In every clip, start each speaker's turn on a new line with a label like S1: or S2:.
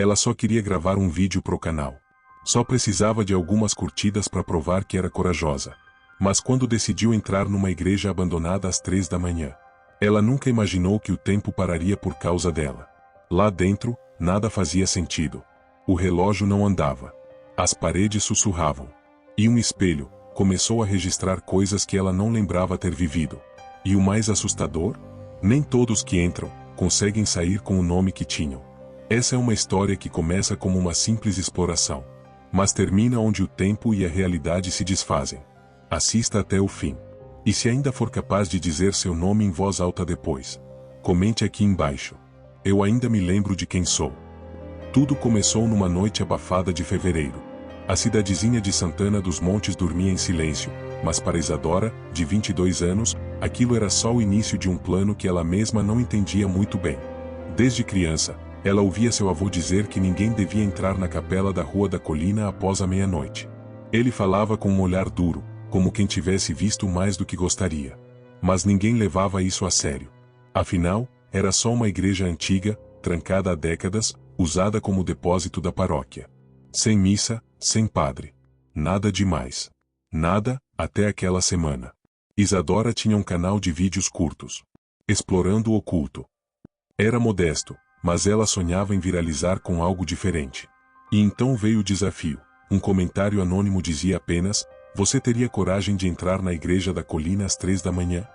S1: Ela só queria gravar um vídeo pro canal. Só precisava de algumas curtidas para provar que era corajosa. Mas quando decidiu entrar numa igreja abandonada às 3 da manhã, ela nunca imaginou que o tempo pararia por causa dela. Lá dentro, nada fazia sentido. O relógio não andava. As paredes sussurravam. E um espelho começou a registrar coisas que ela não lembrava ter vivido. E o mais assustador? Nem todos que entram conseguem sair com o nome que tinham. Essa é uma história que começa como uma simples exploração, mas termina onde o tempo e a realidade se desfazem. Assista até o fim. E se ainda for capaz de dizer seu nome em voz alta depois, comente aqui embaixo. Eu ainda me lembro de quem sou. Tudo começou numa noite abafada de fevereiro. A cidadezinha de Santana dos Montes dormia em silêncio, mas para Isadora, de 22 anos, aquilo era só o início de um plano que ela mesma não entendia muito bem. Desde criança, ela ouvia seu avô dizer que ninguém devia entrar na capela da Rua da Colina após a meia-noite. Ele falava com um olhar duro, como quem tivesse visto mais do que gostaria. Mas ninguém levava isso a sério. Afinal, era só uma igreja antiga, trancada há décadas, usada como depósito da paróquia. Sem missa, sem padre. Nada demais. Nada, até aquela semana. Isadora tinha um canal de vídeos curtos. Explorando o oculto. Era modesto, mas ela sonhava em viralizar com algo diferente. E então veio o desafio. Um comentário anônimo dizia apenas: "Você teria coragem de entrar na igreja da colina às 3 da manhã?"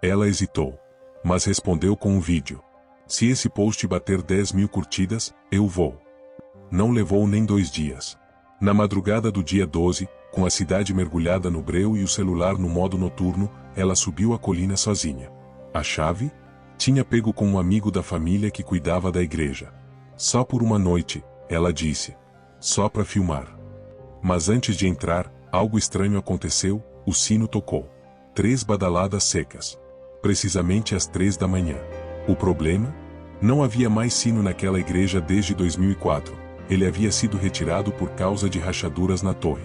S1: Ela hesitou, mas respondeu com um vídeo. "Se esse post bater 10.000 curtidas, eu vou." Não levou nem 2 dias. Na madrugada do dia 12, com a cidade mergulhada no breu e o celular no modo noturno, ela subiu a colina sozinha. A chave? Tinha pego com um amigo da família que cuidava da igreja. Só por uma noite, ela disse. Só para filmar. Mas antes de entrar, algo estranho aconteceu, o sino tocou. 3 badaladas secas. Precisamente às 3 da manhã. O problema? Não havia mais sino naquela igreja desde 2004. Ele havia sido retirado por causa de rachaduras na torre.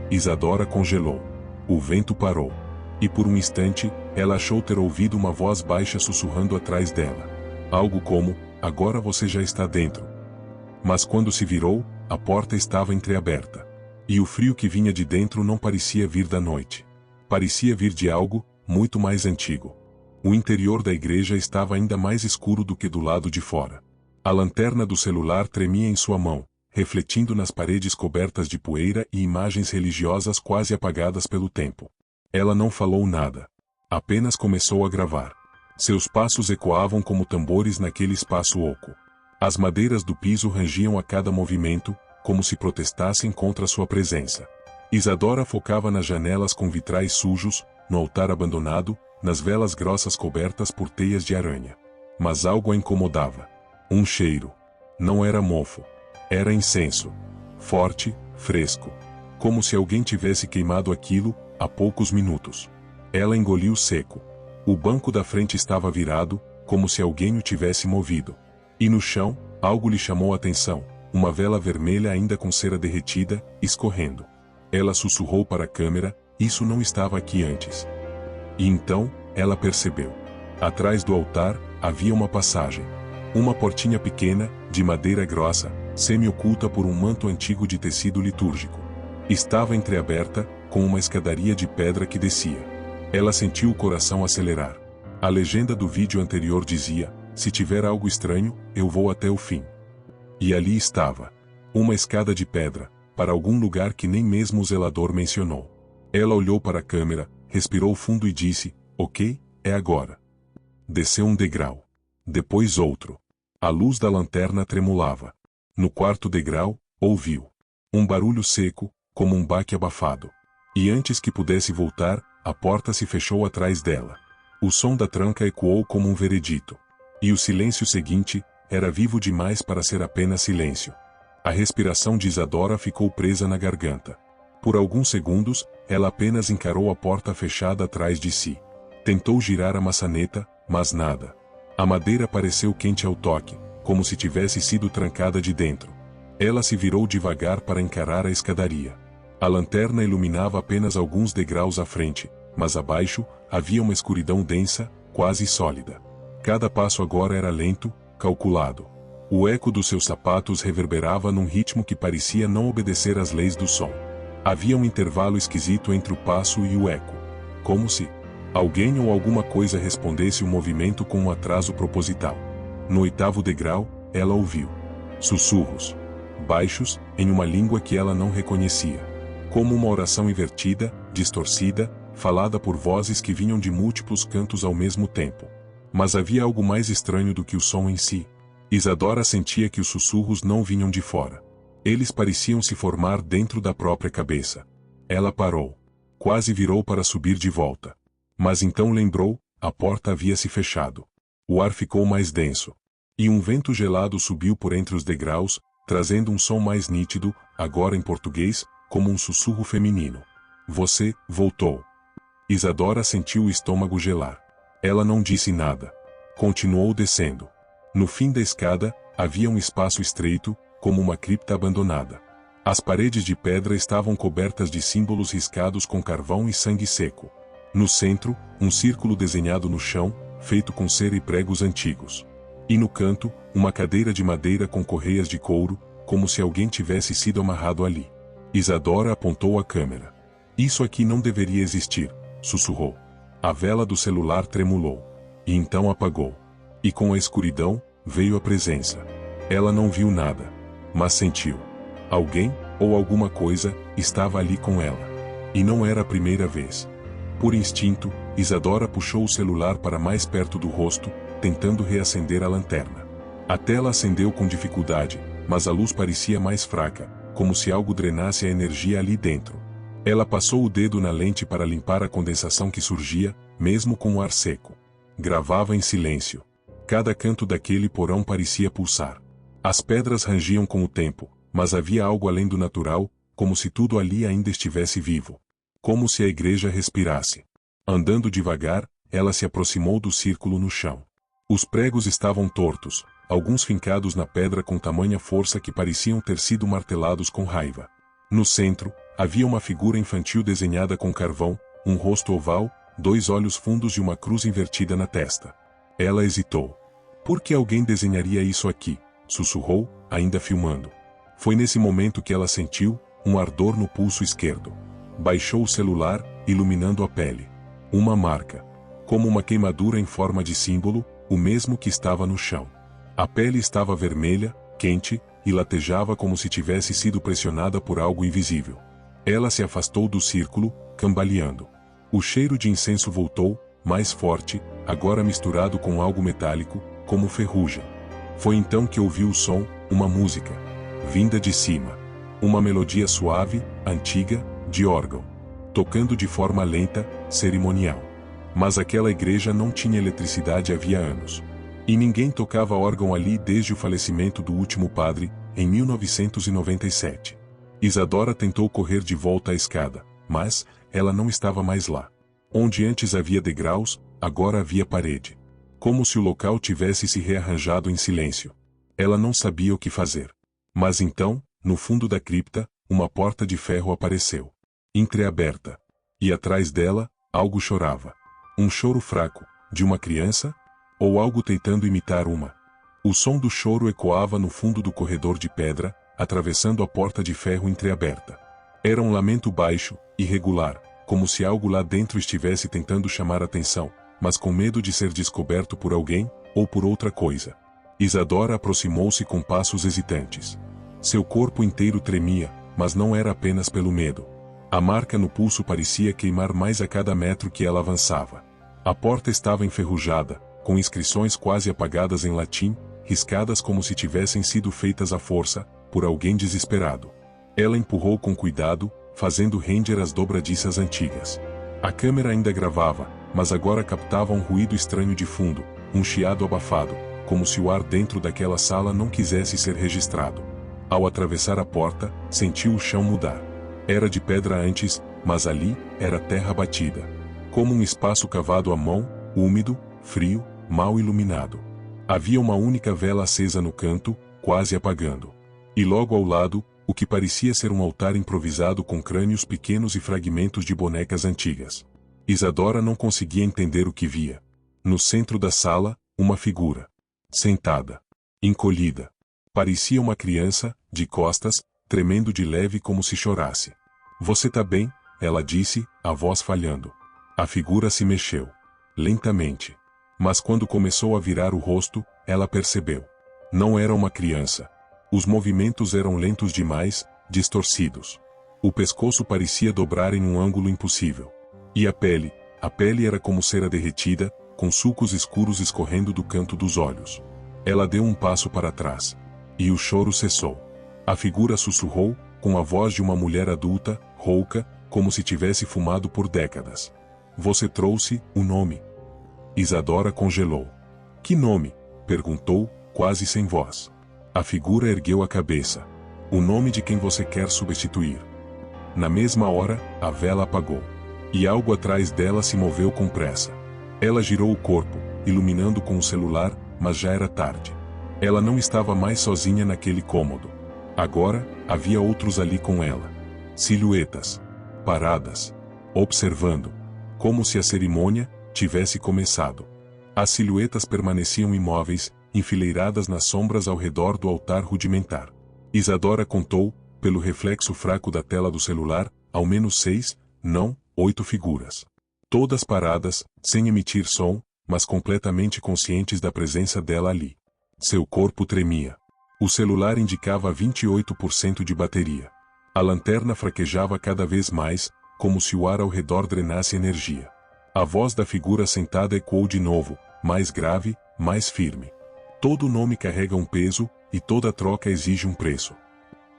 S1: Isadora congelou. O vento parou. E por um instante, ela achou ter ouvido uma voz baixa sussurrando atrás dela. Algo como: "Agora você já está dentro." Mas quando se virou, a porta estava entreaberta. E o frio que vinha de dentro não parecia vir da noite. Parecia vir de algo muito mais antigo. O interior da igreja estava ainda mais escuro do que do lado de fora. A lanterna do celular tremia em sua mão, refletindo nas paredes cobertas de poeira e imagens religiosas quase apagadas pelo tempo. Ela não falou nada. Apenas começou a gravar. Seus passos ecoavam como tambores naquele espaço oco. As madeiras do piso rangiam a cada movimento, como se protestassem contra sua presença. Isadora focava nas janelas com vitrais sujos, no altar abandonado, nas velas grossas cobertas por teias de aranha. Mas algo a incomodava. Um cheiro. Não era mofo. Era incenso. Forte, fresco. Como se alguém tivesse queimado aquilo há poucos minutos. Ela engoliu seco. O banco da frente estava virado, como se alguém o tivesse movido. E no chão, algo lhe chamou a atenção, uma vela vermelha ainda com cera derretida, escorrendo. Ela sussurrou para a câmera: "Isso não estava aqui antes." E então, ela percebeu. Atrás do altar, havia uma passagem. Uma portinha pequena, de madeira grossa, semi-oculta por um manto antigo de tecido litúrgico. Estava entreaberta, com uma escadaria de pedra que descia. Ela sentiu o coração acelerar. A legenda do vídeo anterior dizia: "Se tiver algo estranho, eu vou até o fim." E ali estava. Uma escada de pedra, para algum lugar que nem mesmo o zelador mencionou. Ela olhou para a câmera, respirou fundo e disse: "Ok, é agora." Desceu um degrau. Depois outro. A luz da lanterna tremulava. No quarto degrau, ouviu um barulho seco, como um baque abafado. E antes que pudesse voltar, a porta se fechou atrás dela. O som da tranca ecoou como um veredito. E o silêncio seguinte era vivo demais para ser apenas silêncio. A respiração de Isadora ficou presa na garganta. Por alguns segundos, ela apenas encarou a porta fechada atrás de si. Tentou girar a maçaneta, mas nada. A madeira pareceu quente ao toque, como se tivesse sido trancada de dentro. Ela se virou devagar para encarar a escadaria. A lanterna iluminava apenas alguns degraus à frente, mas abaixo, havia uma escuridão densa, quase sólida. Cada passo agora era lento, calculado. O eco dos seus sapatos reverberava num ritmo que parecia não obedecer às leis do som. Havia um intervalo esquisito entre o passo e o eco. Como se alguém ou alguma coisa respondesse o movimento com um atraso proposital. No 8º degrau, ela ouviu sussurros baixos, em uma língua que ela não reconhecia. Como uma oração invertida, distorcida, falada por vozes que vinham de múltiplos cantos ao mesmo tempo. Mas havia algo mais estranho do que o som em si. Isadora sentia que os sussurros não vinham de fora. Eles pareciam se formar dentro da própria cabeça. Ela parou. Quase virou para subir de volta. Mas então lembrou, a porta havia se fechado. O ar ficou mais denso. E um vento gelado subiu por entre os degraus, trazendo um som mais nítido, agora em português, como um sussurro feminino. Você voltou. Isadora sentiu o estômago gelar. Ela não disse nada. Continuou descendo. No fim da escada, havia um espaço estreito, como uma cripta abandonada. As paredes de pedra estavam cobertas de símbolos riscados com carvão e sangue seco. No centro, um círculo desenhado no chão, feito com cera e pregos antigos. E no canto, uma cadeira de madeira com correias de couro, como se alguém tivesse sido amarrado ali. Isadora apontou a câmera. Isso aqui não deveria existir, sussurrou. A vela do celular tremulou. E então apagou. E com a escuridão, veio a presença. Ela não viu nada, mas sentiu. Alguém, ou alguma coisa, estava ali com ela. E não era a primeira vez. Por instinto, Isadora puxou o celular para mais perto do rosto, tentando reacender a lanterna. A tela acendeu com dificuldade, mas a luz parecia mais fraca, como se algo drenasse a energia ali dentro. Ela passou o dedo na lente para limpar a condensação que surgia, mesmo com o ar seco. Gravava em silêncio. Cada canto daquele porão parecia pulsar. As pedras rangiam com o tempo, mas havia algo além do natural, como se tudo ali ainda estivesse vivo. Como se a igreja respirasse. Andando devagar, ela se aproximou do círculo no chão. Os pregos estavam tortos, alguns fincados na pedra com tamanha força que pareciam ter sido martelados com raiva. No centro, havia uma figura infantil desenhada com carvão, um rosto oval, 2 olhos fundos e uma cruz invertida na testa. Ela hesitou. Por que alguém desenharia isso aqui? Sussurrou, ainda filmando. Foi nesse momento que ela sentiu um ardor no pulso esquerdo. Baixou o celular, iluminando a pele. Uma marca. Como uma queimadura em forma de símbolo, o mesmo que estava no chão. A pele estava vermelha, quente, e latejava como se tivesse sido pressionada por algo invisível. Ela se afastou do círculo, cambaleando. O cheiro de incenso voltou, mais forte, agora misturado com algo metálico, como ferrugem. Foi então que ouviu o som, uma música. Vinda de cima. Uma melodia suave, antiga, de órgão. Tocando de forma lenta, cerimonial. Mas aquela igreja não tinha eletricidade havia anos. E ninguém tocava órgão ali desde o falecimento do último padre, em 1997. Isadora tentou correr de volta à escada, mas ela não estava mais lá. Onde antes havia degraus, agora havia parede. Como se o local tivesse se rearranjado em silêncio. Ela não sabia o que fazer. Mas então, no fundo da cripta, uma porta de ferro apareceu. Entreaberta. E atrás dela, algo chorava. Um choro fraco, de uma criança? Ou algo tentando imitar uma? O som do choro ecoava no fundo do corredor de pedra, atravessando a porta de ferro entreaberta. Era um lamento baixo, irregular, como se algo lá dentro estivesse tentando chamar atenção, mas com medo de ser descoberto por alguém, ou por outra coisa. Isadora aproximou-se com passos hesitantes. Seu corpo inteiro tremia, mas não era apenas pelo medo. A marca no pulso parecia queimar mais a cada metro que ela avançava. A porta estava enferrujada, com inscrições quase apagadas em latim, riscadas como se tivessem sido feitas à força, por alguém desesperado. Ela empurrou com cuidado, fazendo render as dobradiças antigas. A câmera ainda gravava, mas agora captava um ruído estranho de fundo, um chiado abafado, como se o ar dentro daquela sala não quisesse ser registrado. Ao atravessar a porta, sentiu o chão mudar. Era de pedra antes, mas ali, era terra batida. Como um espaço cavado à mão, úmido, frio, mal iluminado. Havia uma única vela acesa no canto, quase apagando. E logo ao lado, o que parecia ser um altar improvisado com crânios pequenos e fragmentos de bonecas antigas. Isadora não conseguia entender o que via. No centro da sala, uma figura. Sentada. Encolhida. Parecia uma criança, de costas, tremendo de leve como se chorasse. Você tá bem? Ela disse, a voz falhando. A figura se mexeu. Lentamente. Mas quando começou a virar o rosto, ela percebeu. Não era uma criança. Os movimentos eram lentos demais, distorcidos. O pescoço parecia dobrar em um ângulo impossível. E a pele era como cera derretida, com sulcos escuros escorrendo do canto dos olhos. Ela deu um passo para trás. E o choro cessou. A figura sussurrou, com a voz de uma mulher adulta, rouca, como se tivesse fumado por décadas. Você trouxe o nome. Isadora congelou. Que nome? Perguntou, quase sem voz. A figura ergueu a cabeça. O nome de quem você quer substituir. Na mesma hora, a vela apagou. E algo atrás dela se moveu com pressa. Ela girou o corpo, iluminando com o celular, mas já era tarde. Ela não estava mais sozinha naquele cômodo. Agora, havia outros ali com ela. Silhuetas. Paradas. Observando. Como se a cerimônia tivesse começado. As silhuetas permaneciam imóveis, enfileiradas nas sombras ao redor do altar rudimentar. Isadora contou, pelo reflexo fraco da tela do celular, ao menos 6, não, 8 figuras. Todas paradas, sem emitir som, mas completamente conscientes da presença dela ali. Seu corpo tremia. O celular indicava 28% de bateria. A lanterna fraquejava cada vez mais, como se o ar ao redor drenasse energia. A voz da figura sentada ecoou de novo, mais grave, mais firme. Todo nome carrega um peso, e toda troca exige um preço.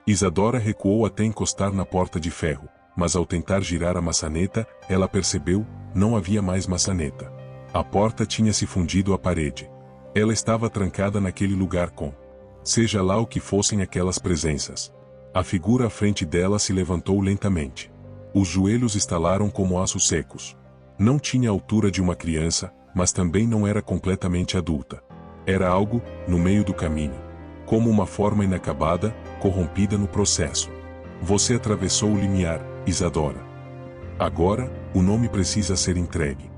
S1: Isadora recuou até encostar na porta de ferro, mas ao tentar girar a maçaneta, ela percebeu, não havia mais maçaneta. A porta tinha se fundido à parede. Ela estava trancada naquele lugar com, seja lá o que fossem aquelas presenças. A figura à frente dela se levantou lentamente. Os joelhos estalaram como aços secos. Não tinha a altura de uma criança, mas também não era completamente adulta. Era algo, no meio do caminho. Como uma forma inacabada, corrompida no processo. Você atravessou o limiar, Isadora. Agora, o nome precisa ser entregue.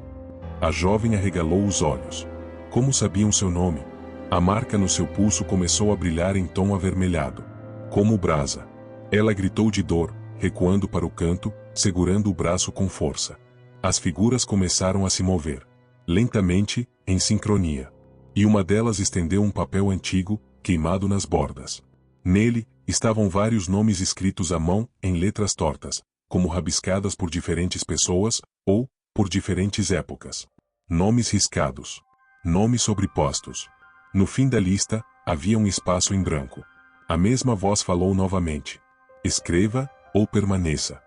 S1: A jovem arregalou os olhos. Como sabiam seu nome? A marca no seu pulso começou a brilhar em tom avermelhado. Como brasa. Ela gritou de dor, recuando para o canto, segurando o braço com força. As figuras começaram a se mover. Lentamente, em sincronia. E uma delas estendeu um papel antigo, queimado nas bordas. Nele, estavam vários nomes escritos à mão, em letras tortas, como rabiscadas por diferentes pessoas, ou, por diferentes épocas. Nomes riscados. Nomes sobrepostos. No fim da lista, havia um espaço em branco. A mesma voz falou novamente. Escreva, ou permaneça.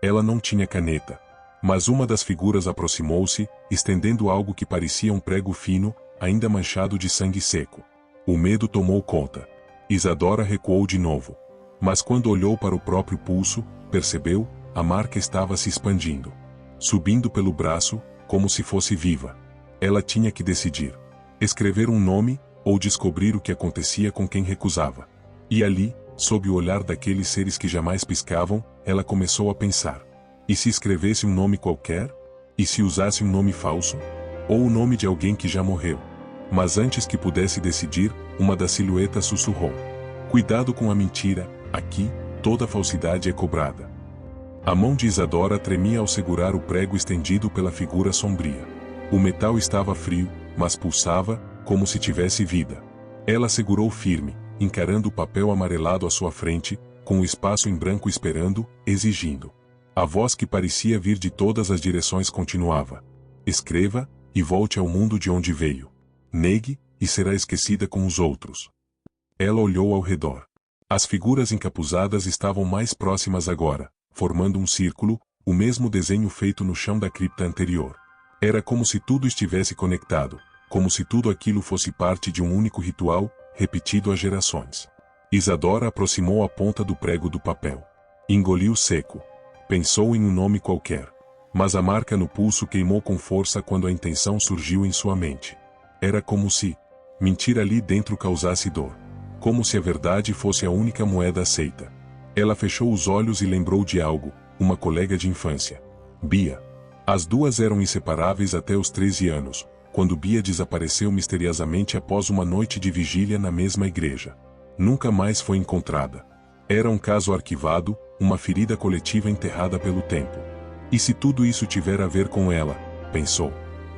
S1: Ela não tinha caneta. Mas uma das figuras aproximou-se, estendendo algo que parecia um prego fino, ainda manchado de sangue seco. O medo tomou conta. Isadora recuou de novo. Mas quando olhou para o próprio pulso, percebeu, a marca estava se expandindo. Subindo pelo braço, como se fosse viva. Ela tinha que decidir. Escrever um nome, ou descobrir o que acontecia com quem recusava. E ali, sob o olhar daqueles seres que jamais piscavam, ela começou a pensar. E se escrevesse um nome qualquer? E se usasse um nome falso? Ou o nome de alguém que já morreu? Mas antes que pudesse decidir, uma das silhuetas sussurrou. Cuidado com a mentira, aqui, toda falsidade é cobrada. A mão de Isadora tremia ao segurar o prego estendido pela figura sombria. O metal estava frio, mas pulsava, como se tivesse vida. Ela segurou firme, encarando o papel amarelado à sua frente, com o espaço em branco esperando, exigindo. A voz que parecia vir de todas as direções continuava. Escreva, e volte ao mundo de onde veio. Negue, e será esquecida com os outros. Ela olhou ao redor. As figuras encapuzadas estavam mais próximas agora, formando um círculo, o mesmo desenho feito no chão da cripta anterior. Era como se tudo estivesse conectado, como se tudo aquilo fosse parte de um único ritual, repetido há gerações. Isadora aproximou a ponta do prego do papel. Engoliu seco. Pensou em um nome qualquer. Mas a marca no pulso queimou com força quando a intenção surgiu em sua mente. Era como se mentir ali dentro causasse dor. Como se a verdade fosse a única moeda aceita. Ela fechou os olhos e lembrou de algo, uma colega de infância. Bia. As duas eram inseparáveis até os 13 anos, quando Bia desapareceu misteriosamente após uma noite de vigília na mesma igreja. Nunca mais foi encontrada. Era um caso arquivado, uma ferida coletiva enterrada pelo tempo. E se tudo isso tiver a ver com ela? Pensou.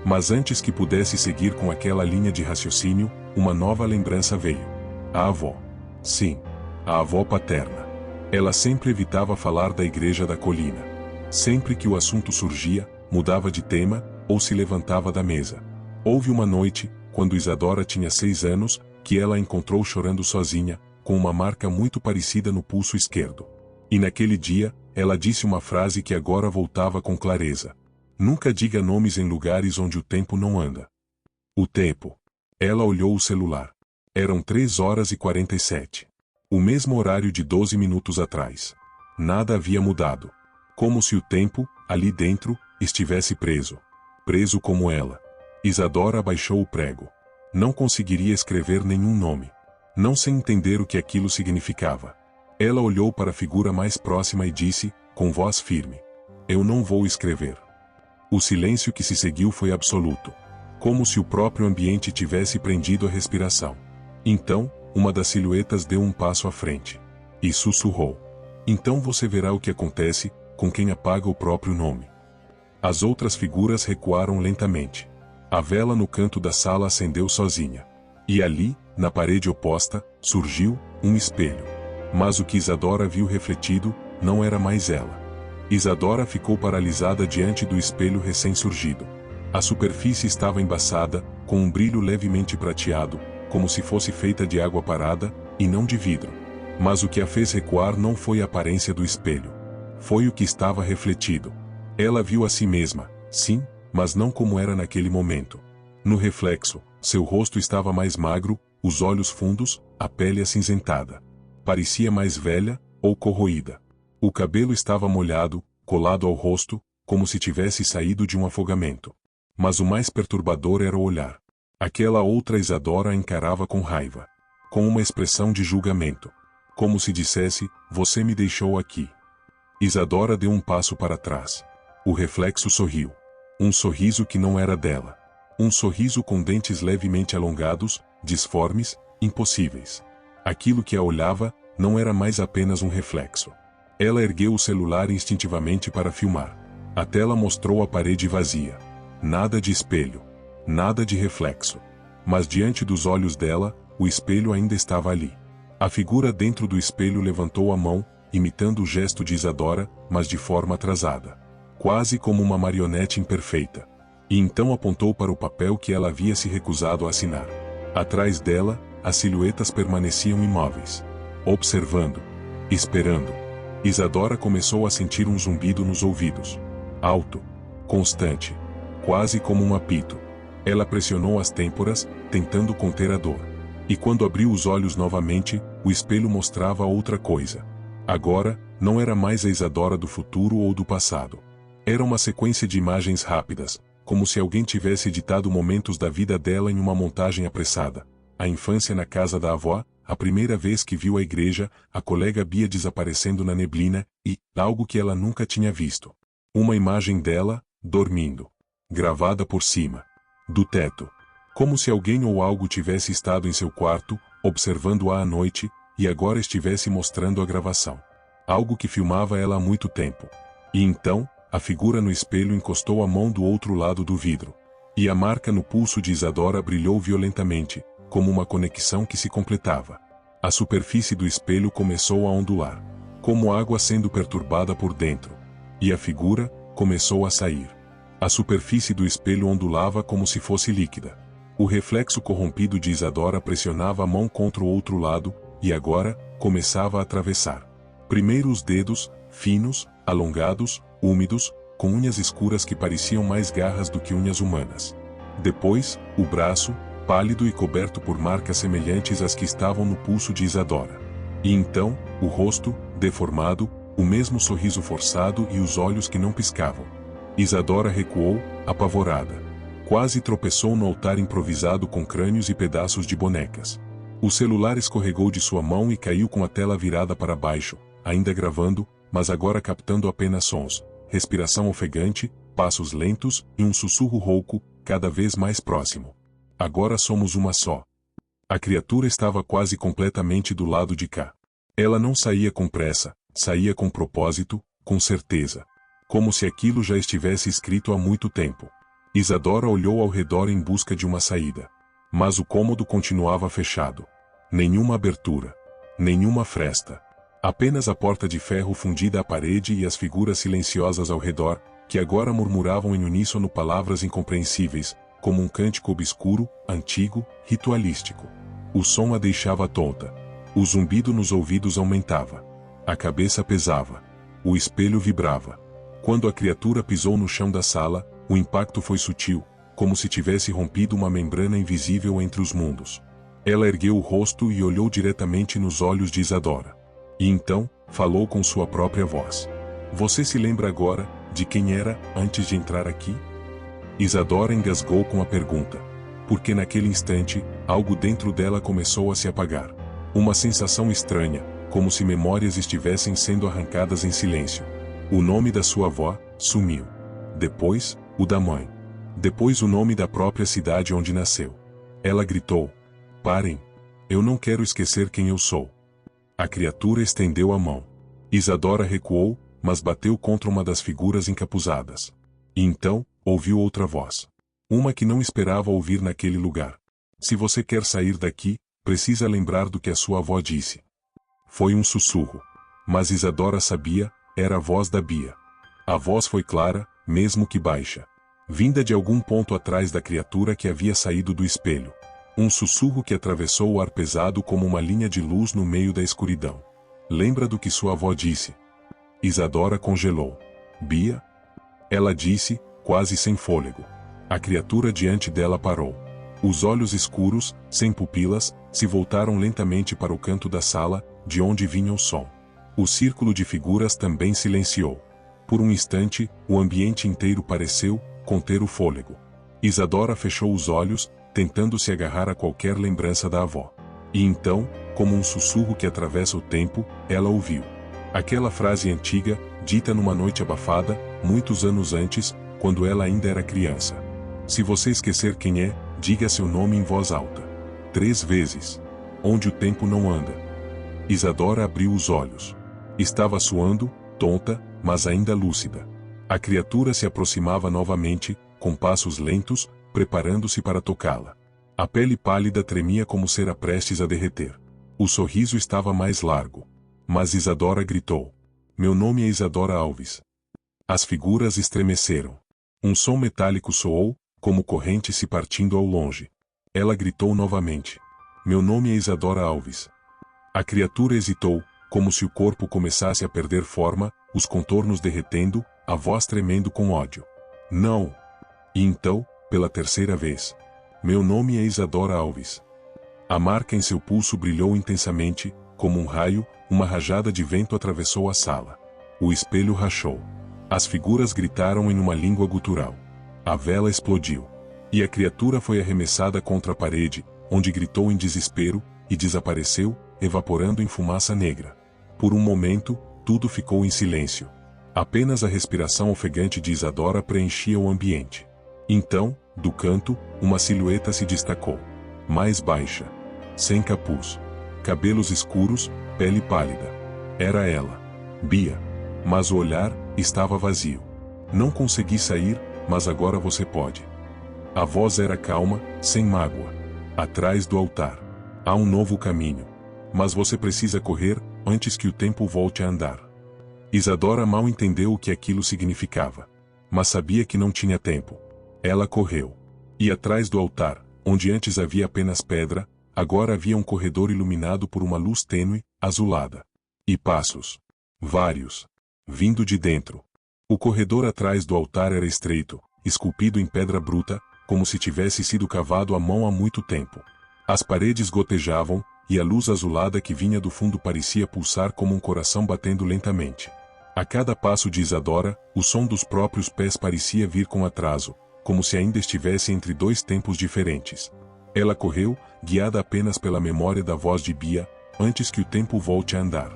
S1: Mas antes que pudesse seguir com aquela linha de raciocínio, uma nova lembrança veio. A avó. Sim, a avó paterna. Ela sempre evitava falar da igreja da colina. Sempre que o assunto surgia, mudava de tema, ou se levantava da mesa. Houve uma noite, quando Isadora tinha 6 anos, que ela a encontrou chorando sozinha, com uma marca muito parecida no pulso esquerdo. E naquele dia, ela disse uma frase que agora voltava com clareza. Nunca diga nomes em lugares onde o tempo não anda. O tempo. Ela olhou o celular. Eram 3h47. O mesmo horário de 12 minutos atrás. Nada havia mudado. Como se o tempo, ali dentro, estivesse preso. Preso como ela. Isadora abaixou o prego. Não conseguiria escrever nenhum nome. Não sem entender o que aquilo significava. Ela olhou para a figura mais próxima e disse, com voz firme: "Eu não vou escrever." O silêncio que se seguiu foi absoluto. Como se o próprio ambiente tivesse prendido a respiração. Então, uma das silhuetas deu um passo à frente. E sussurrou: "Então você verá o que acontece com quem apaga o próprio nome." As outras figuras recuaram lentamente. A vela no canto da sala acendeu sozinha. E ali, na parede oposta, surgiu um espelho. Mas o que Isadora viu refletido não era mais ela. Isadora ficou paralisada diante do espelho recém-surgido. A superfície estava embaçada, com um brilho levemente prateado, como se fosse feita de água parada, e não de vidro. Mas o que a fez recuar não foi a aparência do espelho. Foi o que estava refletido. Ela viu a si mesma, sim, mas não como era naquele momento. No reflexo, seu rosto estava mais magro, os olhos fundos, a pele acinzentada. Parecia mais velha, ou corroída. O cabelo estava molhado, colado ao rosto, como se tivesse saído de um afogamento. Mas o mais perturbador era o olhar. Aquela outra Isadora a encarava com raiva. Com uma expressão de julgamento. Como se dissesse: "Você me deixou aqui." Isadora deu um passo para trás. O reflexo sorriu. Um sorriso que não era dela. Um sorriso com dentes levemente alongados, disformes, impossíveis. Aquilo que a olhava não era mais apenas um reflexo. Ela ergueu o celular instintivamente para filmar. A tela mostrou a parede vazia. Nada de espelho. Nada de reflexo. Mas diante dos olhos dela, o espelho ainda estava ali. A figura dentro do espelho levantou a mão, imitando o gesto de Isadora, mas de forma atrasada. Quase como uma marionete imperfeita. E então apontou para o papel que ela havia se recusado a assinar. Atrás dela, as silhuetas permaneciam imóveis. Observando. Esperando. Isadora começou a sentir um zumbido nos ouvidos. Alto. Constante. Quase como um apito. Ela pressionou as têmporas, tentando conter a dor. E quando abriu os olhos novamente, o espelho mostrava outra coisa. Agora, não era mais a Isadora do futuro ou do passado. Era uma sequência de imagens rápidas, como se alguém tivesse editado momentos da vida dela em uma montagem apressada. A infância na casa da avó, a primeira vez que viu a igreja, a colega Bia desaparecendo na neblina, e, algo que ela nunca tinha visto. Uma imagem dela, dormindo. Gravada por cima. Do teto. Como se alguém ou algo tivesse estado em seu quarto, observando-a à noite, e agora estivesse mostrando a gravação. Algo que filmava ela há muito tempo. E então, a figura no espelho encostou a mão do outro lado do vidro. E a marca no pulso de Isadora brilhou violentamente, como uma conexão que se completava. A superfície do espelho começou a ondular, como água sendo perturbada por dentro. E a figura começou a sair. A superfície do espelho ondulava como se fosse líquida. O reflexo corrompido de Isadora pressionava a mão contra o outro lado, e agora, começava a atravessar. Primeiro os dedos, finos, alongados, úmidos, com unhas escuras que pareciam mais garras do que unhas humanas. Depois, o braço, pálido e coberto por marcas semelhantes às que estavam no pulso de Isadora. E então, o rosto, deformado, o mesmo sorriso forçado e os olhos que não piscavam. Isadora recuou, apavorada. Quase tropeçou no altar improvisado com crânios e pedaços de bonecas. O celular escorregou de sua mão e caiu com a tela virada para baixo, ainda gravando, mas agora captando apenas sons, respiração ofegante, passos lentos e um sussurro rouco, cada vez mais próximo. Agora somos uma só. A criatura estava quase completamente do lado de cá. Ela não saía com pressa, saía com propósito, com certeza. Como se aquilo já estivesse escrito há muito tempo. Isadora olhou ao redor em busca de uma saída. Mas o cômodo continuava fechado. Nenhuma abertura. Nenhuma fresta. Apenas a porta de ferro fundida à parede e as figuras silenciosas ao redor, que agora murmuravam em uníssono palavras incompreensíveis, como um cântico obscuro, antigo, ritualístico. O som a deixava tonta. O zumbido nos ouvidos aumentava. A cabeça pesava. O espelho vibrava. Quando a criatura pisou no chão da sala, o impacto foi sutil, como se tivesse rompido uma membrana invisível entre os mundos. Ela ergueu o rosto e olhou diretamente nos olhos de Isadora. E então, falou com sua própria voz. Você se lembra agora, de quem era, antes de entrar aqui? Isadora engasgou com a pergunta. Porque naquele instante, algo dentro dela começou a se apagar. Uma sensação estranha, como se memórias estivessem sendo arrancadas em silêncio. O nome da sua avó sumiu. Depois, o da mãe. Depois o nome da própria cidade onde nasceu. Ela gritou. Parem. Eu não quero esquecer quem eu sou. A criatura estendeu a mão. Isadora recuou, mas bateu contra uma das figuras encapuzadas. E então, ouviu outra voz. Uma que não esperava ouvir naquele lugar. Se você quer sair daqui, precisa lembrar do que a sua avó disse. Foi um sussurro. Mas Isadora sabia, era a voz da Bia. A voz foi clara, mesmo que baixa. Vinda de algum ponto atrás da criatura que havia saído do espelho. Um sussurro que atravessou o ar pesado como uma linha de luz no meio da escuridão. Lembra do que sua avó disse? Isadora congelou. Bia? Ela disse, quase sem fôlego. A criatura diante dela parou. Os olhos escuros, sem pupilas, se voltaram lentamente para o canto da sala, de onde vinha o som. O círculo de figuras também silenciou. Por um instante, o ambiente inteiro pareceu conter o fôlego. Isadora fechou os olhos, tentando se agarrar a qualquer lembrança da avó. E então, como um sussurro que atravessa o tempo, ela ouviu. Aquela frase antiga, dita numa noite abafada, muitos anos antes, quando ela ainda era criança. Se você esquecer quem é, diga seu nome em voz alta. 3 vezes. Onde o tempo não anda. Isadora abriu os olhos. Estava suando, tonta, mas ainda lúcida. A criatura se aproximava novamente, com passos lentos, preparando-se para tocá-la. A pele pálida tremia como cera prestes a derreter. O sorriso estava mais largo. Mas Isadora gritou. Meu nome é Isadora Alves. As figuras estremeceram. Um som metálico soou, como corrente se partindo ao longe. Ela gritou novamente. Meu nome é Isadora Alves. A criatura hesitou, como se o corpo começasse a perder forma, os contornos derretendo, a voz tremendo com ódio. Não! E então, pela 3ª vez. Meu nome é Isadora Alves. A marca em seu pulso brilhou intensamente, como um raio, uma rajada de vento atravessou a sala. O espelho rachou. As figuras gritaram em uma língua gutural. A vela explodiu. E a criatura foi arremessada contra a parede, onde gritou em desespero, e desapareceu, evaporando em fumaça negra. Por um momento, tudo ficou em silêncio. Apenas a respiração ofegante de Isadora preenchia o ambiente. Então, do canto, uma silhueta se destacou. Mais baixa. Sem capuz. Cabelos escuros, pele pálida. Era ela. Bia. Mas o olhar estava vazio. Não consegui sair, mas agora você pode. A voz era calma, sem mágoa. Atrás do altar. Há um novo caminho. Mas você precisa correr, antes que o tempo volte a andar. Isadora mal entendeu o que aquilo significava. Mas sabia que não tinha tempo. Ela correu. E atrás do altar, onde antes havia apenas pedra, agora havia um corredor iluminado por uma luz tênue, azulada. E passos. Vários. Vindo de dentro. O corredor atrás do altar era estreito, esculpido em pedra bruta, como se tivesse sido cavado à mão há muito tempo. As paredes gotejavam, e a luz azulada que vinha do fundo parecia pulsar como um coração batendo lentamente. A cada passo de Isadora, o som dos próprios pés parecia vir com atraso, como se ainda estivesse entre 2 tempos diferentes. Ela correu, guiada apenas pela memória da voz de Bia, antes que o tempo volte a andar.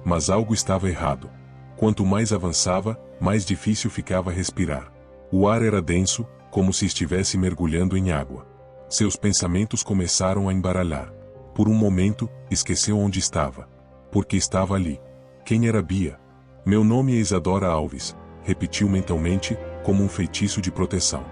S1: Mas algo estava errado. Quanto mais avançava, mais difícil ficava respirar. O ar era denso, como se estivesse mergulhando em água. Seus pensamentos começaram a embaralhar. Por um momento, esqueceu onde estava. Porque estava ali. Quem era Bia? Meu nome é Isadora Alves, repetiu mentalmente, como um feitiço de proteção.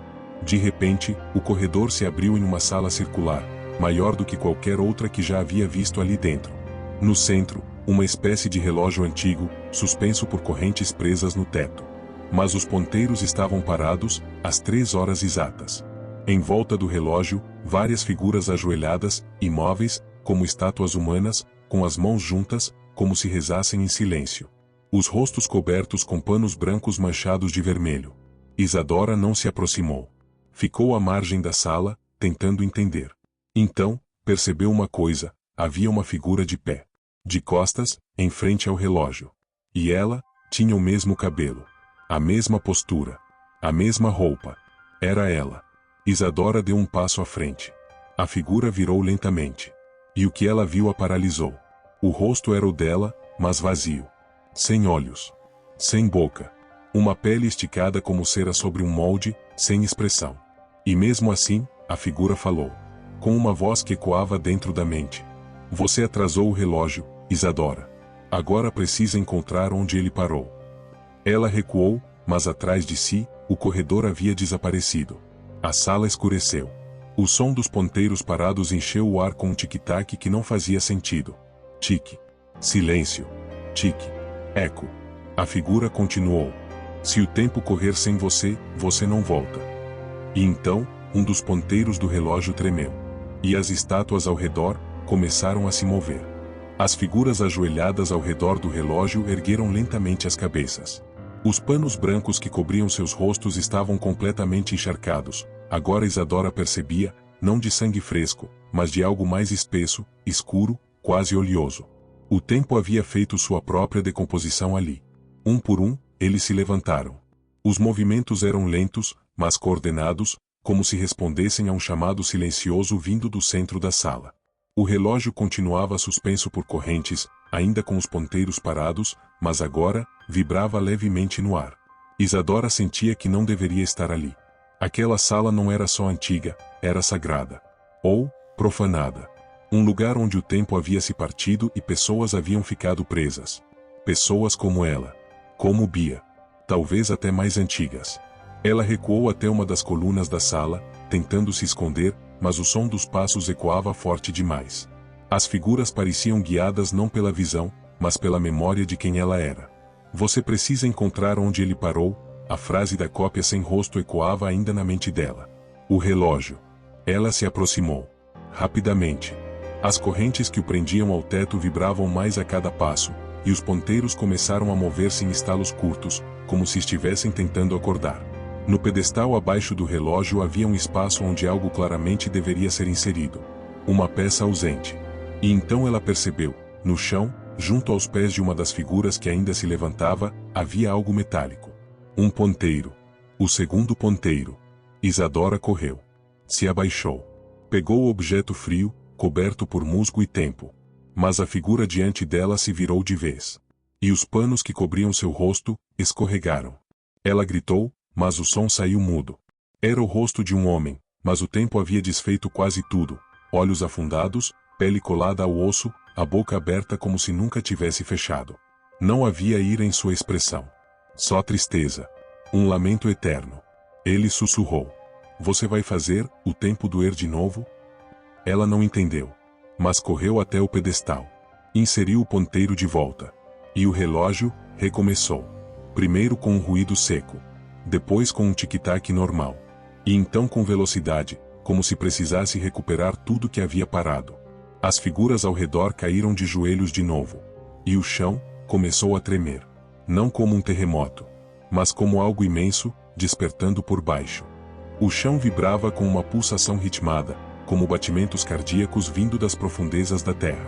S1: De repente, o corredor se abriu em uma sala circular, maior do que qualquer outra que já havia visto ali dentro. No centro, uma espécie de relógio antigo, suspenso por correntes presas no teto. Mas os ponteiros estavam parados, às 3 horas exatas. Em volta do relógio, várias figuras ajoelhadas, imóveis, como estátuas humanas, com as mãos juntas, como se rezassem em silêncio. Os rostos cobertos com panos brancos manchados de vermelho. Isadora não se aproximou. Ficou à margem da sala, tentando entender. Então, percebeu uma coisa: havia uma figura de pé. De costas, em frente ao relógio. E ela tinha o mesmo cabelo. A mesma postura. A mesma roupa. Era ela. Isadora deu um passo à frente. A figura virou lentamente. E o que ela viu a paralisou. O rosto era o dela, mas vazio. Sem olhos. Sem boca. Uma pele esticada como cera sobre um molde, sem expressão. E mesmo assim, a figura falou. Com uma voz que ecoava dentro da mente. Você atrasou o relógio, Isadora. Agora precisa encontrar onde ele parou. Ela recuou, mas atrás de si, o corredor havia desaparecido. A sala escureceu. O som dos ponteiros parados encheu o ar com um tic-tac que não fazia sentido. Tique. Silêncio. Tique. Eco. A figura continuou. Se o tempo correr sem você, você não volta. E então, um dos ponteiros do relógio tremeu. E as estátuas ao redor começaram a se mover. As figuras ajoelhadas ao redor do relógio ergueram lentamente as cabeças. Os panos brancos que cobriam seus rostos estavam completamente encharcados. Agora Isadora percebia, não de sangue fresco, mas de algo mais espesso, escuro, quase oleoso. O tempo havia feito sua própria decomposição ali. Um por um, eles se levantaram. Os movimentos eram lentos, mas coordenados, como se respondessem a um chamado silencioso vindo do centro da sala. O relógio continuava suspenso por correntes, ainda com os ponteiros parados, mas agora, vibrava levemente no ar. Isadora sentia que não deveria estar ali. Aquela sala não era só antiga, era sagrada. Ou, profanada. Um lugar onde o tempo havia se partido e pessoas haviam ficado presas. Pessoas como ela. Como Bia. Talvez até mais antigas. Ela recuou até uma das colunas da sala, tentando se esconder, mas o som dos passos ecoava forte demais. As figuras pareciam guiadas não pela visão, mas pela memória de quem ela era. Você precisa encontrar onde ele parou. A frase da cópia sem rosto ecoava ainda na mente dela. O relógio. Ela se aproximou. Rapidamente. As correntes que o prendiam ao teto vibravam mais a cada passo, e os ponteiros começaram a mover-se em estalos curtos, como se estivessem tentando acordar. No pedestal abaixo do relógio havia um espaço onde algo claramente deveria ser inserido. Uma peça ausente. E então ela percebeu, no chão, junto aos pés de uma das figuras que ainda se levantava, havia algo metálico. Um ponteiro. O segundo ponteiro. Isadora correu. Se abaixou. Pegou o objeto frio, coberto por musgo e tempo. Mas a figura diante dela se virou de vez. E os panos que cobriam seu rosto, escorregaram. Ela gritou, mas o som saiu mudo. Era o rosto de um homem, mas o tempo havia desfeito quase tudo. Olhos afundados, pele colada ao osso, a boca aberta como se nunca tivesse fechado. Não havia ira em sua expressão. Só tristeza. Um lamento eterno. Ele sussurrou. Você vai fazer o tempo doer de novo? Ela não entendeu. Mas correu até o pedestal. Inseriu o ponteiro de volta. E o relógio recomeçou. Primeiro com um ruído seco. Depois com um tic-tac normal. E então com velocidade, como se precisasse recuperar tudo que havia parado. As figuras ao redor caíram de joelhos de novo. E o chão começou a tremer. Não como um terremoto, mas como algo imenso, despertando por baixo. O chão vibrava com uma pulsação ritmada, como batimentos cardíacos vindo das profundezas da terra.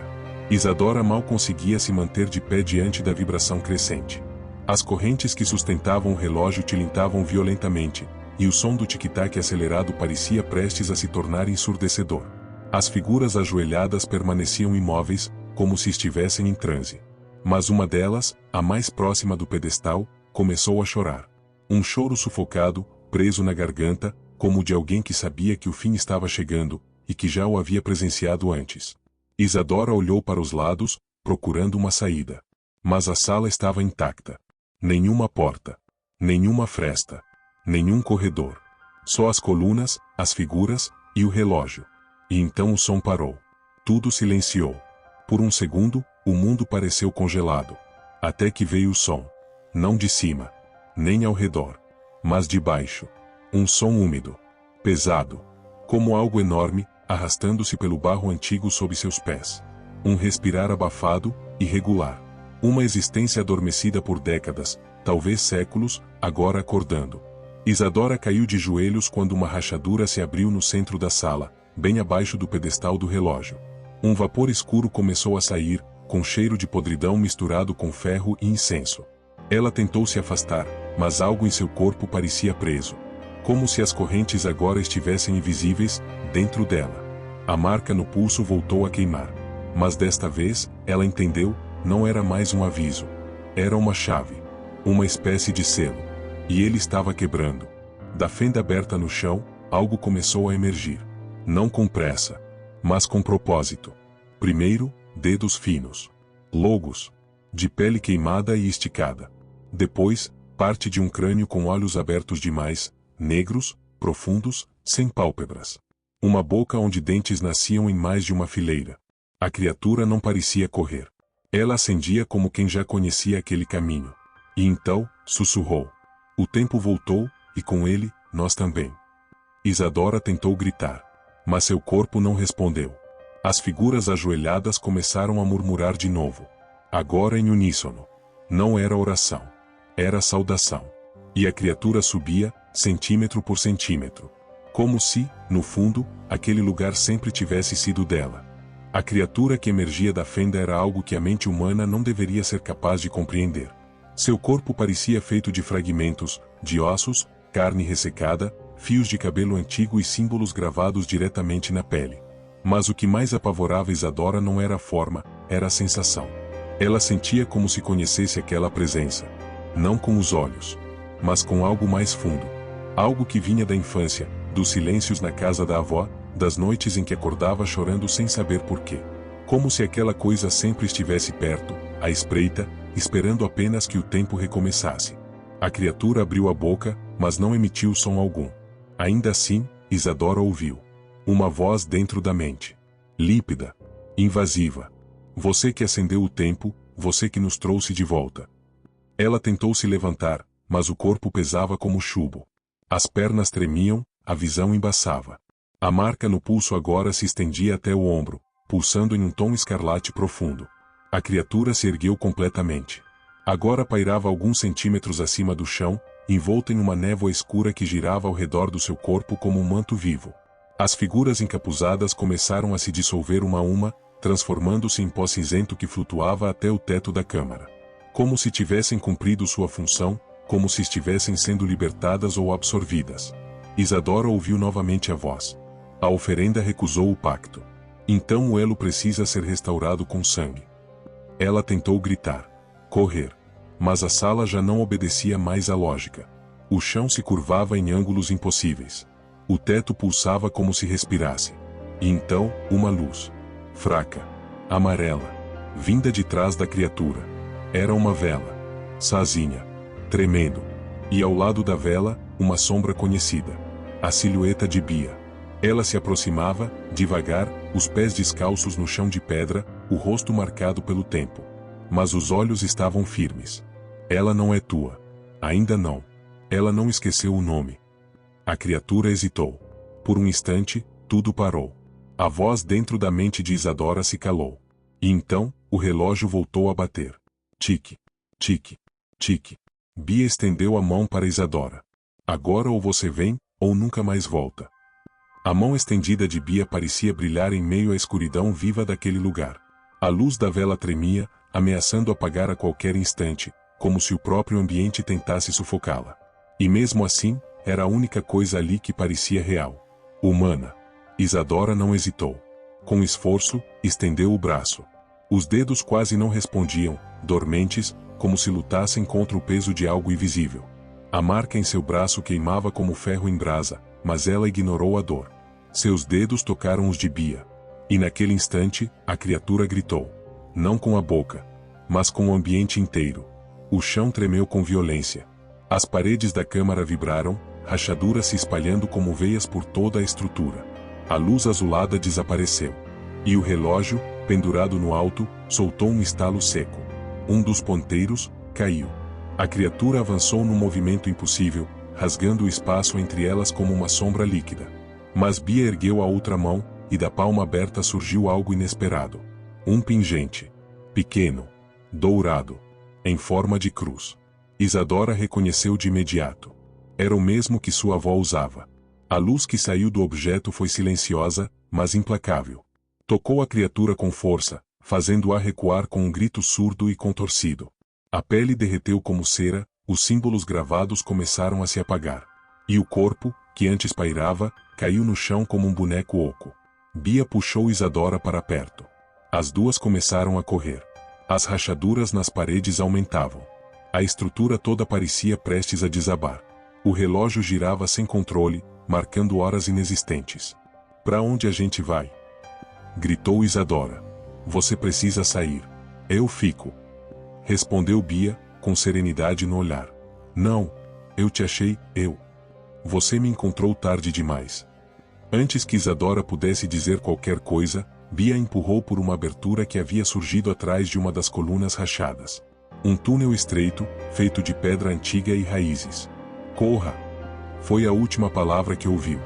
S1: Isadora mal conseguia se manter de pé diante da vibração crescente. As correntes que sustentavam o relógio tilintavam violentamente, e o som do tic-tac acelerado parecia prestes a se tornar ensurdecedor. As figuras ajoelhadas permaneciam imóveis, como se estivessem em transe. Mas uma delas, a mais próxima do pedestal, começou a chorar. Um choro sufocado, preso na garganta, como o de alguém que sabia que o fim estava chegando, e que já o havia presenciado antes. Isadora olhou para os lados, procurando uma saída. Mas a sala estava intacta. Nenhuma porta. Nenhuma fresta. Nenhum corredor. Só as colunas, as figuras, e o relógio. E então o som parou. Tudo silenciou. Por um segundo, o mundo pareceu congelado. Até que veio o som. Não de cima. Nem ao redor. Mas de baixo. Um som úmido. Pesado. Como algo enorme, arrastando-se pelo barro antigo sob seus pés. Um respirar abafado, irregular. Uma existência adormecida por décadas, talvez séculos, agora acordando. Isadora caiu de joelhos quando uma rachadura se abriu no centro da sala, bem abaixo do pedestal do relógio. Um vapor escuro começou a sair, com cheiro de podridão misturado com ferro e incenso. Ela tentou se afastar, mas algo em seu corpo parecia preso. Como se as correntes agora estivessem invisíveis, dentro dela. A marca no pulso voltou a queimar. Mas desta vez, ela entendeu, não era mais um aviso. Era uma chave. Uma espécie de selo. E ele estava quebrando. Da fenda aberta no chão, algo começou a emergir. Não com pressa. Mas com propósito. Primeiro, dedos finos. Longos. De pele queimada e esticada. Depois, parte de um crânio com olhos abertos demais, negros, profundos, sem pálpebras. Uma boca onde dentes nasciam em mais de uma fileira. A criatura não parecia correr. Ela acendia como quem já conhecia aquele caminho. E então, sussurrou. O tempo voltou, e com ele, nós também. Isadora tentou gritar. Mas seu corpo não respondeu. As figuras ajoelhadas começaram a murmurar de novo. Agora em uníssono. Não era oração. Era saudação. E a criatura subia, centímetro por centímetro. Como se, no fundo, aquele lugar sempre tivesse sido dela. A criatura que emergia da fenda era algo que a mente humana não deveria ser capaz de compreender. Seu corpo parecia feito de fragmentos, de ossos, carne ressecada, fios de cabelo antigo e símbolos gravados diretamente na pele. Mas o que mais apavorava Isadora não era a forma, era a sensação. Ela sentia como se conhecesse aquela presença. Não com os olhos, mas com algo mais fundo. Algo que vinha da infância, dos silêncios na casa da avó, das noites em que acordava chorando sem saber porquê. Como se aquela coisa sempre estivesse perto, à espreita, esperando apenas que o tempo recomeçasse. A criatura abriu a boca, mas não emitiu som algum. Ainda assim, Isadora ouviu. Uma voz dentro da mente. Límpida. Invasiva. Você que acendeu o tempo, você que nos trouxe de volta. Ela tentou se levantar, mas o corpo pesava como chumbo. As pernas tremiam, a visão embaçava. A marca no pulso agora se estendia até o ombro, pulsando em um tom escarlate profundo. A criatura se ergueu completamente. Agora pairava alguns centímetros acima do chão, envolta em uma névoa escura que girava ao redor do seu corpo como um manto vivo. As figuras encapuzadas começaram a se dissolver uma a uma, transformando-se em pó cinzento que flutuava até o teto da câmara. Como se tivessem cumprido sua função, como se estivessem sendo libertadas ou absorvidas. Isadora ouviu novamente a voz. A oferenda recusou o pacto. Então o elo precisa ser restaurado com sangue. Ela tentou gritar. Correr. Mas a sala já não obedecia mais à lógica. O chão se curvava em ângulos impossíveis. O teto pulsava como se respirasse. E então, uma luz. Fraca. Amarela. Vinda de trás da criatura. Era uma vela. Sozinha. Tremendo. E ao lado da vela, uma sombra conhecida. A silhueta de Bia. Ela se aproximava, devagar, os pés descalços no chão de pedra, o rosto marcado pelo tempo. Mas os olhos estavam firmes. Ela não é tua. Ainda não. Ela não esqueceu o nome. A criatura hesitou. Por um instante, tudo parou. A voz dentro da mente de Isadora se calou. E então, o relógio voltou a bater. Tique. Tique. Tique. Bia estendeu a mão para Isadora. Agora ou você vem, ou nunca mais volta. A mão estendida de Bia parecia brilhar em meio à escuridão viva daquele lugar. A luz da vela tremia, ameaçando apagar a qualquer instante, como se o próprio ambiente tentasse sufocá-la. E mesmo assim, era a única coisa ali que parecia real. Humana. Isadora não hesitou. Com esforço, estendeu o braço. Os dedos quase não respondiam, dormentes, como se lutassem contra o peso de algo invisível. A marca em seu braço queimava como ferro em brasa, mas ela ignorou a dor. Seus dedos tocaram os de Bia. E naquele instante, a criatura gritou. Não com a boca, mas com o ambiente inteiro. O chão tremeu com violência. As paredes da câmara vibraram, rachaduras se espalhando como veias por toda a estrutura. A luz azulada desapareceu. E o relógio, pendurado no alto, soltou um estalo seco. Um dos ponteiros caiu. A criatura avançou num movimento impossível, rasgando o espaço entre elas como uma sombra líquida. Mas Bia ergueu a outra mão, e da palma aberta surgiu algo inesperado. Um pingente. Pequeno. Dourado. Em forma de cruz. Isadora reconheceu de imediato. Era o mesmo que sua avó usava. A luz que saiu do objeto foi silenciosa, mas implacável. Tocou a criatura com força, fazendo-a recuar com um grito surdo e contorcido. A pele derreteu como cera, os símbolos gravados começaram a se apagar. E o corpo, que antes pairava, caiu no chão como um boneco oco. Bia puxou Isadora para perto. As duas começaram a correr. As rachaduras nas paredes aumentavam. A estrutura toda parecia prestes a desabar. O relógio girava sem controle, marcando horas inexistentes. Para onde a gente vai? Gritou Isadora. Você precisa sair. Eu fico. Respondeu Bia, com serenidade no olhar. Não, eu te achei, Você me encontrou tarde demais. Antes que Isadora pudesse dizer qualquer coisa, Bia empurrou por uma abertura que havia surgido atrás de uma das colunas rachadas. Um túnel estreito, feito de pedra antiga e raízes. Corra! Foi a última palavra que ouviu.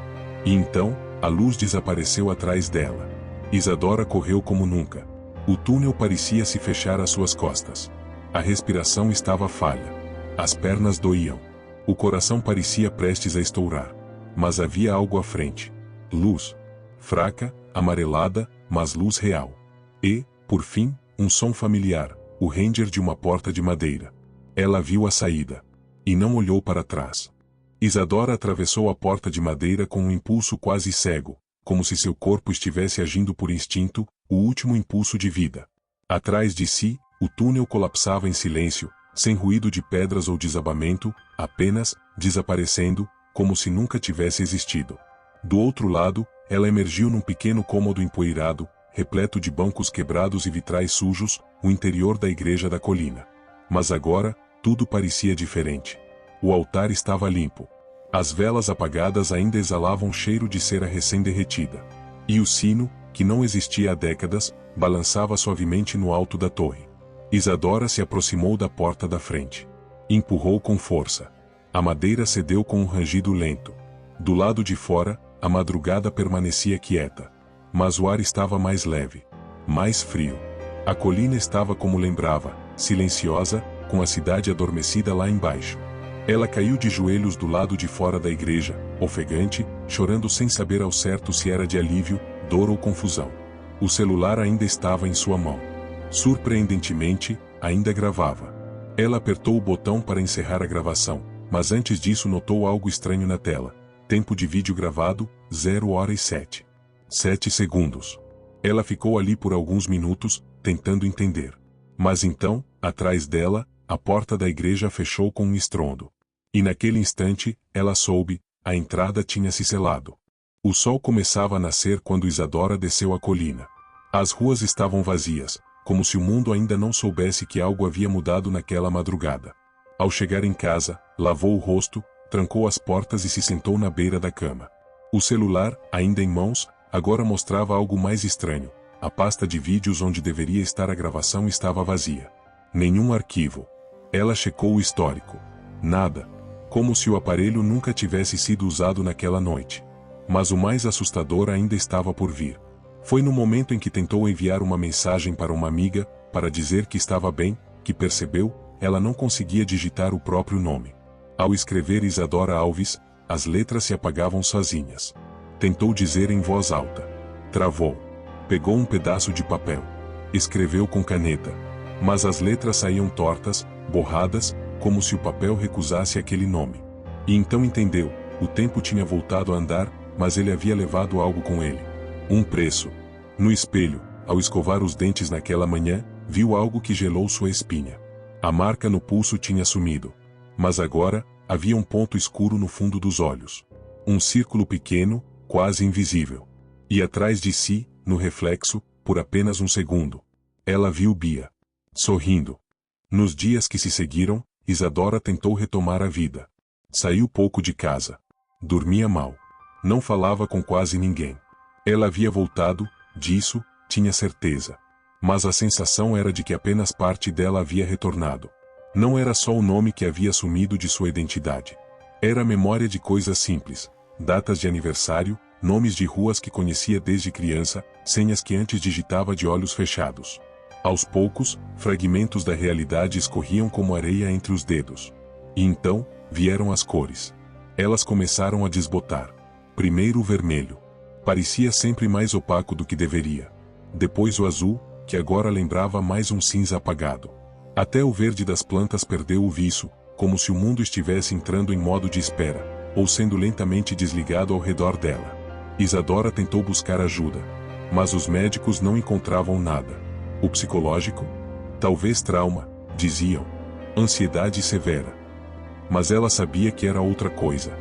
S1: E então, a luz desapareceu atrás dela. Isadora correu como nunca. O túnel parecia se fechar às suas costas. A respiração estava falha. As pernas doíam. O coração parecia prestes a estourar. Mas havia algo à frente. Luz. Fraca, amarelada, mas luz real. E, por fim, um som familiar, o ranger de uma porta de madeira. Ela viu a saída. E não olhou para trás. Isadora atravessou a porta de madeira com um impulso quase cego, como se seu corpo estivesse agindo por instinto, o último impulso de vida. Atrás de si, o túnel colapsava em silêncio, sem ruído de pedras ou desabamento, apenas, desaparecendo, como se nunca tivesse existido. Do outro lado, ela emergiu num pequeno cômodo empoeirado, repleto de bancos quebrados e vitrais sujos, o interior da igreja da colina. Mas agora, tudo parecia diferente. O altar estava limpo. As velas apagadas ainda exalavam cheiro de cera recém-derretida. E o sino, que não existia há décadas, balançava suavemente no alto da torre. Isadora se aproximou da porta da frente. Empurrou com força. A madeira cedeu com um rangido lento. Do lado de fora, a madrugada permanecia quieta. Mas o ar estava mais leve. Mais frio. A colina estava como lembrava, silenciosa, com a cidade adormecida lá embaixo. Ela caiu de joelhos do lado de fora da igreja, ofegante, chorando sem saber ao certo se era de alívio, dor ou confusão. O celular ainda estava em sua mão. Surpreendentemente, ainda gravava. Ela apertou o botão para encerrar a gravação, mas antes disso notou algo estranho na tela. Tempo de vídeo gravado, 0h07 segundos. Ela ficou ali por alguns minutos, tentando entender. Mas então, atrás dela, a porta da igreja fechou com um estrondo. E naquele instante, ela soube, a entrada tinha se selado. O sol começava a nascer quando Isadora desceu a colina. As ruas estavam vazias, como se o mundo ainda não soubesse que algo havia mudado naquela madrugada. Ao chegar em casa, lavou o rosto, trancou as portas e se sentou na beira da cama. O celular, ainda em mãos, agora mostrava algo mais estranho. A pasta de vídeos onde deveria estar a gravação estava vazia. Nenhum arquivo. Ela checou o histórico. Nada. Como se o aparelho nunca tivesse sido usado naquela noite. Mas o mais assustador ainda estava por vir. Foi no momento em que tentou enviar uma mensagem para uma amiga, para dizer que estava bem, que percebeu, ela não conseguia digitar o próprio nome. Ao escrever Isadora Alves, as letras se apagavam sozinhas. Tentou dizer em voz alta. Travou. Pegou um pedaço de papel. Escreveu com caneta. Mas as letras saíam tortas, borradas, como se o papel recusasse aquele nome. E então entendeu, o tempo tinha voltado a andar, mas ele havia levado algo com ele. Um preço. No espelho, ao escovar os dentes naquela manhã, viu algo que gelou sua espinha. A marca no pulso tinha sumido. Mas agora, havia um ponto escuro no fundo dos olhos. Um círculo pequeno, quase invisível. E atrás de si, no reflexo, por apenas um segundo, ela viu Bia. Sorrindo. Nos dias que se seguiram, Isadora tentou retomar a vida. Saiu pouco de casa. Dormia mal. Não falava com quase ninguém. Ela havia voltado, disso, tinha certeza. Mas a sensação era de que apenas parte dela havia retornado. Não era só o nome que havia sumido de sua identidade. Era a memória de coisas simples, datas de aniversário, nomes de ruas que conhecia desde criança, senhas que antes digitava de olhos fechados. Aos poucos, fragmentos da realidade escorriam como areia entre os dedos. E então, vieram as cores. Elas começaram a desbotar. Primeiro o vermelho. Parecia sempre mais opaco do que deveria. Depois o azul, que agora lembrava mais um cinza apagado. Até o verde das plantas perdeu o viço, como se o mundo estivesse entrando em modo de espera, ou sendo lentamente desligado ao redor dela. Isadora tentou buscar ajuda. Mas os médicos não encontravam nada. O psicológico? Talvez trauma, diziam. Ansiedade severa. Mas ela sabia que era outra coisa.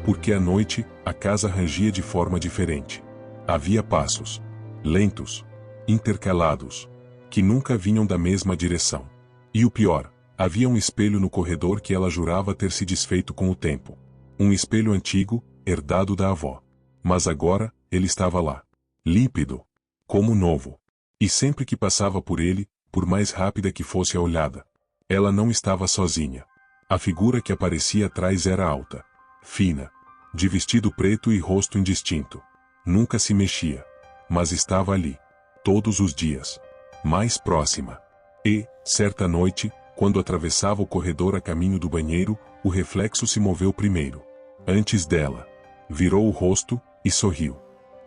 S1: Porque à noite, a casa rangia de forma diferente. Havia passos. Lentos. Intercalados. Que nunca vinham da mesma direção. E o pior, havia um espelho no corredor que ela jurava ter se desfeito com o tempo. Um espelho antigo, herdado da avó. Mas agora, ele estava lá. Límpido. Como novo. E sempre que passava por ele, por mais rápida que fosse a olhada, ela não estava sozinha. A figura que aparecia atrás era alta. Fina. De vestido preto e rosto indistinto. Nunca se mexia. Mas estava ali. Todos os dias. Mais próxima. E, certa noite, quando atravessava o corredor a caminho do banheiro, o reflexo se moveu primeiro. Antes dela. Virou o rosto, e sorriu.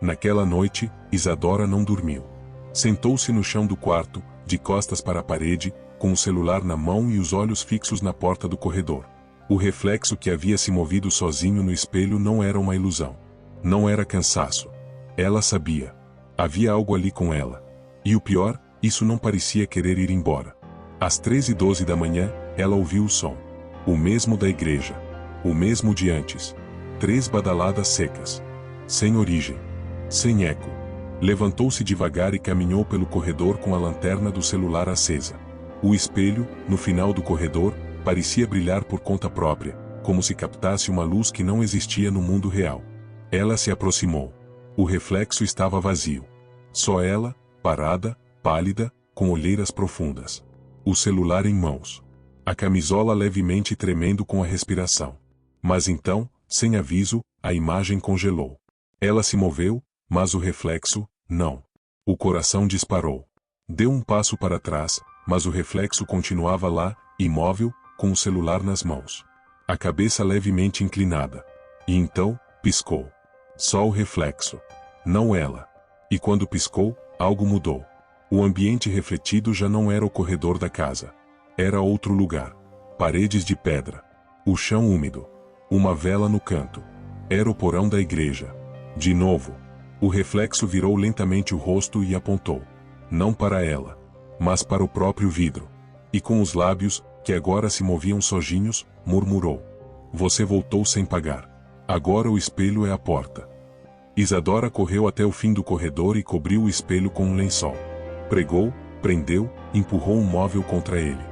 S1: Naquela noite, Isadora não dormiu. Sentou-se no chão do quarto, de costas para a parede, com o celular na mão e os olhos fixos na porta do corredor. O reflexo que havia se movido sozinho no espelho não era uma ilusão. Não era cansaço. Ela sabia. Havia algo ali com ela. E o pior, isso não parecia querer ir embora. Às 13h12 da manhã, ela ouviu o som. O mesmo da igreja. O mesmo de antes. 3 badaladas secas. Sem origem. Sem eco. Levantou-se devagar e caminhou pelo corredor com a lanterna do celular acesa. O espelho, no final do corredor, parecia brilhar por conta própria, como se captasse uma luz que não existia no mundo real. Ela se aproximou. O reflexo estava vazio. Só ela, parada, pálida, com olheiras profundas. O celular em mãos. A camisola levemente tremendo com a respiração. Mas então, sem aviso, a imagem congelou. Ela se moveu, mas o reflexo, não. O coração disparou. Deu um passo para trás, mas o reflexo continuava lá, imóvel, com o celular nas mãos. A cabeça levemente inclinada. E então, piscou. Só o reflexo. Não ela. E quando piscou, algo mudou. O ambiente refletido já não era o corredor da casa. Era outro lugar. Paredes de pedra. O chão úmido. Uma vela no canto. Era o porão da igreja. De novo. O reflexo virou lentamente o rosto e apontou. Não para ela, mas para o próprio vidro. E com os lábios, que agora se moviam sojinhos, murmurou. Você voltou sem pagar. Agora o espelho é a porta. Isadora correu até o fim do corredor e cobriu o espelho com um lençol. Pregou, prendeu, empurrou um móvel contra ele.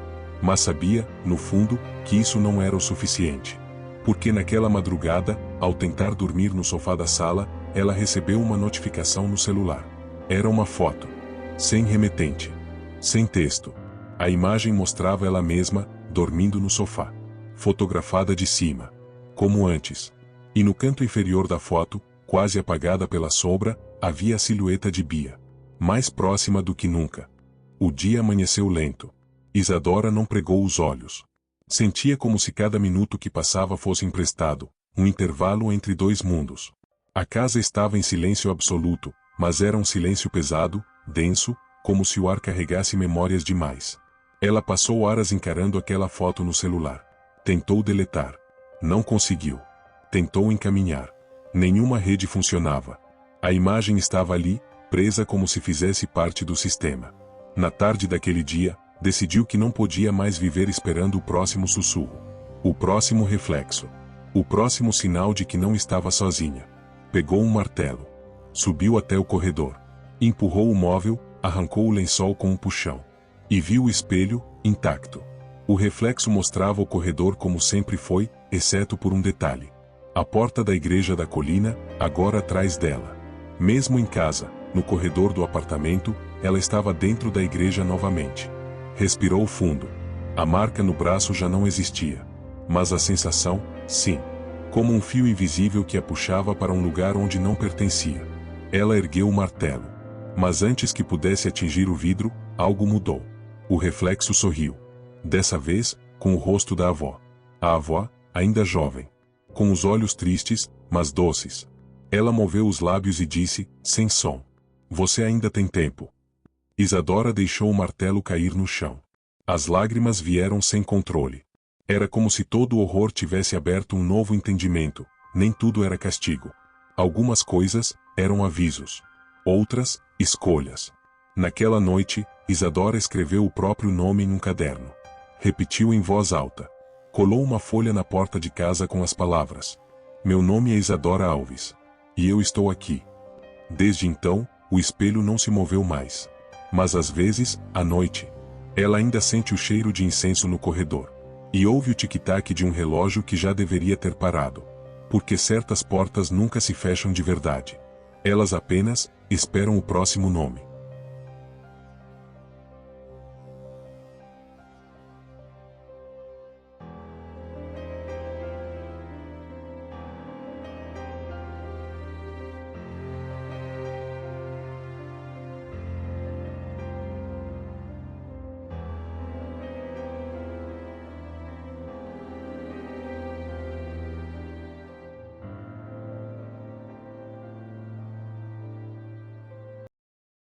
S1: Mas sabia, no fundo, que isso não era o suficiente. Porque naquela madrugada, ao tentar dormir no sofá da sala, ela recebeu uma notificação no celular. Era uma foto. Sem remetente. Sem texto. A imagem mostrava ela mesma, dormindo no sofá. Fotografada de cima. Como antes. E no canto inferior da foto, quase apagada pela sombra, havia a silhueta de Bia. Mais próxima do que nunca. O dia amanheceu lento. Isadora não pregou os olhos. Sentia como se cada minuto que passava fosse emprestado, um intervalo entre dois mundos. A casa estava em silêncio absoluto, mas era um silêncio pesado, denso, como se o ar carregasse memórias demais. Ela passou horas encarando aquela foto no celular. Tentou deletar. Não conseguiu. Tentou encaminhar. Nenhuma rede funcionava. A imagem estava ali, presa como se fizesse parte do sistema. Na tarde daquele dia, decidiu que não podia mais viver esperando o próximo sussurro. O próximo reflexo. O próximo sinal de que não estava sozinha. Pegou um martelo. Subiu até o corredor. Empurrou o móvel, arrancou o lençol com um puxão. E viu o espelho, intacto. O reflexo mostrava o corredor como sempre foi, exceto por um detalhe. A porta da igreja da colina, agora atrás dela. Mesmo em casa, no corredor do apartamento, ela estava dentro da igreja novamente. Respirou fundo. A marca no braço já não existia. Mas a sensação, sim. Como um fio invisível que a puxava para um lugar onde não pertencia. Ela ergueu o martelo. Mas antes que pudesse atingir o vidro, algo mudou. O reflexo sorriu. Dessa vez, com o rosto da avó. A avó, ainda jovem. Com os olhos tristes, mas doces. Ela moveu os lábios e disse, sem som. Você ainda tem tempo. Isadora deixou o martelo cair no chão. As lágrimas vieram sem controle. Era como se todo o horror tivesse aberto um novo entendimento. Nem tudo era castigo. Algumas coisas eram avisos. Outras, escolhas. Naquela noite, Isadora escreveu o próprio nome em um caderno. Repetiu em voz alta. Colou uma folha na porta de casa com as palavras: meu nome é Isadora Alves. E eu estou aqui. Desde então, o espelho não se moveu mais. Mas às vezes, à noite, ela ainda sente o cheiro de incenso no corredor. E ouve o tic-tac de um relógio que já deveria ter parado. Porque certas portas nunca se fecham de verdade. Elas apenas esperam o próximo nome.